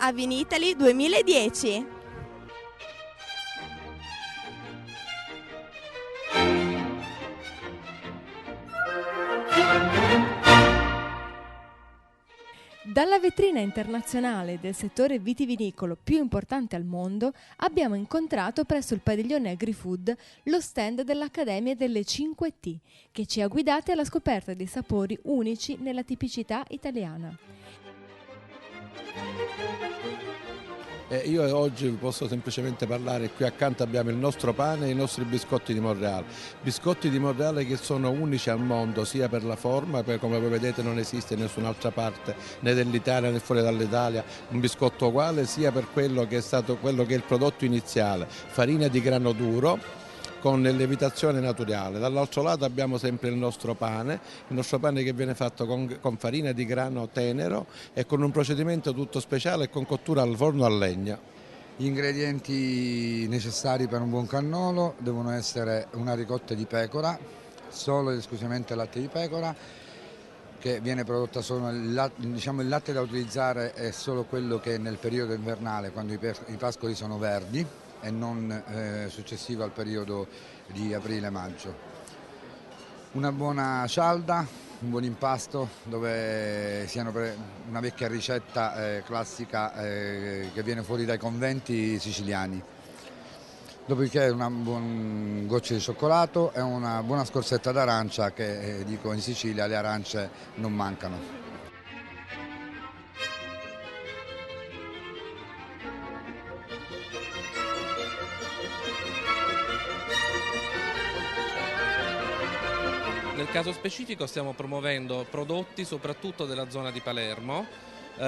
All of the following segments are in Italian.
a Vinitaly 2010. Dalla vetrina internazionale del settore vitivinicolo più importante al mondo abbiamo incontrato presso il padiglione AgriFood lo stand dell'Accademia delle 5T, che ci ha guidati alla scoperta di sapori unici nella tipicità italiana. Io oggi posso semplicemente parlare, qui accanto abbiamo il nostro pane e i nostri biscotti di Monreale. Biscotti di Monreale che sono unici al mondo, sia per la forma, perché come voi vedete non esiste in nessun'altra parte, né dell'Italia né fuori dall'Italia, un biscotto uguale, sia per quello che è il prodotto iniziale, farina di grano duro, con lievitazione naturale. Dall'altro lato abbiamo sempre il nostro pane che viene fatto con farina di grano tenero e con un procedimento tutto speciale e con cottura al forno a legna. Gli ingredienti necessari per un buon cannolo devono essere una ricotta di pecora, solo ed esclusivamente latte di pecora, che viene prodotta solo il latte da utilizzare è solo quello che è nel periodo invernale, quando i pascoli sono verdi, e non successivo al periodo di aprile-maggio. Una buona cialda, un buon impasto dove siano una vecchia ricetta classica che viene fuori dai conventi siciliani. Dopodiché una buona goccia di cioccolato e una buona scorzetta d'arancia che dico in Sicilia le arance non mancano. Nel caso specifico stiamo promuovendo prodotti soprattutto della zona di Palermo,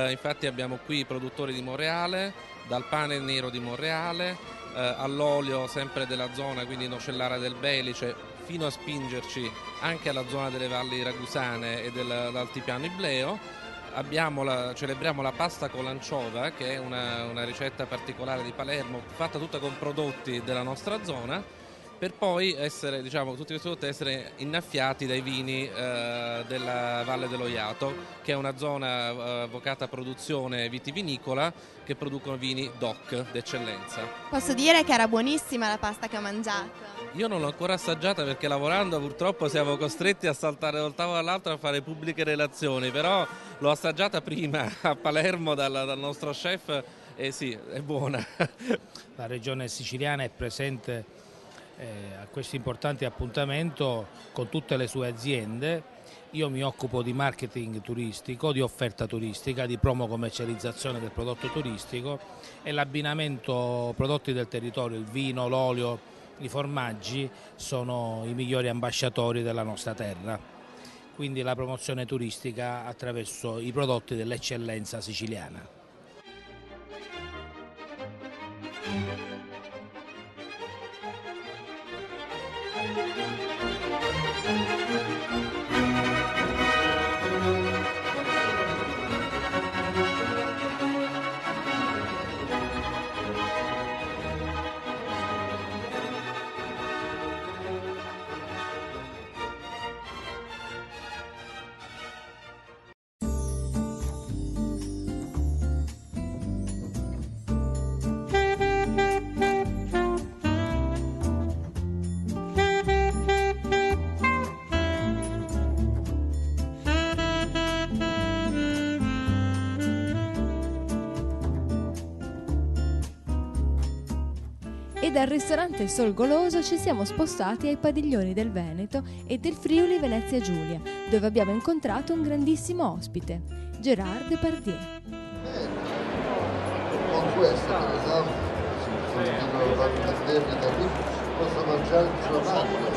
infatti abbiamo qui produttori di Monreale, dal pane nero di Monreale, all'olio sempre della zona, quindi Nocellara del Belice, fino a spingerci anche alla zona delle valli ragusane e dell'altipiano Ibleo. Celebriamo la pasta con l'anciova, che è una ricetta particolare di Palermo, fatta tutta con prodotti della nostra zona, per poi essere, tutti questi prodotti essere innaffiati dai vini della Valle dello Iato, che è una zona vocata a produzione vitivinicola, che producono vini DOC d'eccellenza. Posso dire che era buonissima la pasta che ho mangiato? Io non l'ho ancora assaggiata perché lavorando purtroppo siamo costretti a saltare da un tavolo all'altro a fare pubbliche relazioni, però l'ho assaggiata prima a Palermo dal nostro chef e sì, è buona. La regione siciliana è presente a questo importante appuntamento con tutte le sue aziende. Io mi occupo di marketing turistico, di offerta turistica, di promo commercializzazione del prodotto turistico e l'abbinamento prodotti del territorio, il vino, l'olio, i formaggi sono i migliori ambasciatori della nostra terra. Quindi la promozione turistica attraverso i prodotti dell'eccellenza siciliana. E dal ristorante Sol Goloso ci siamo spostati ai padiglioni del Veneto e del Friuli Venezia Giulia, dove abbiamo incontrato un grandissimo ospite, Gérard Depardieu. Con questo, per esempio, posso mangiare sulla macchina.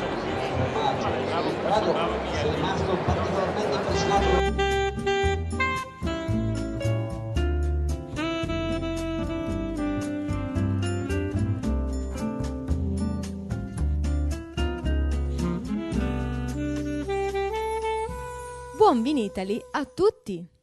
Sei rimasto particolarmente impressionato. Buon Vinitaly a tutti!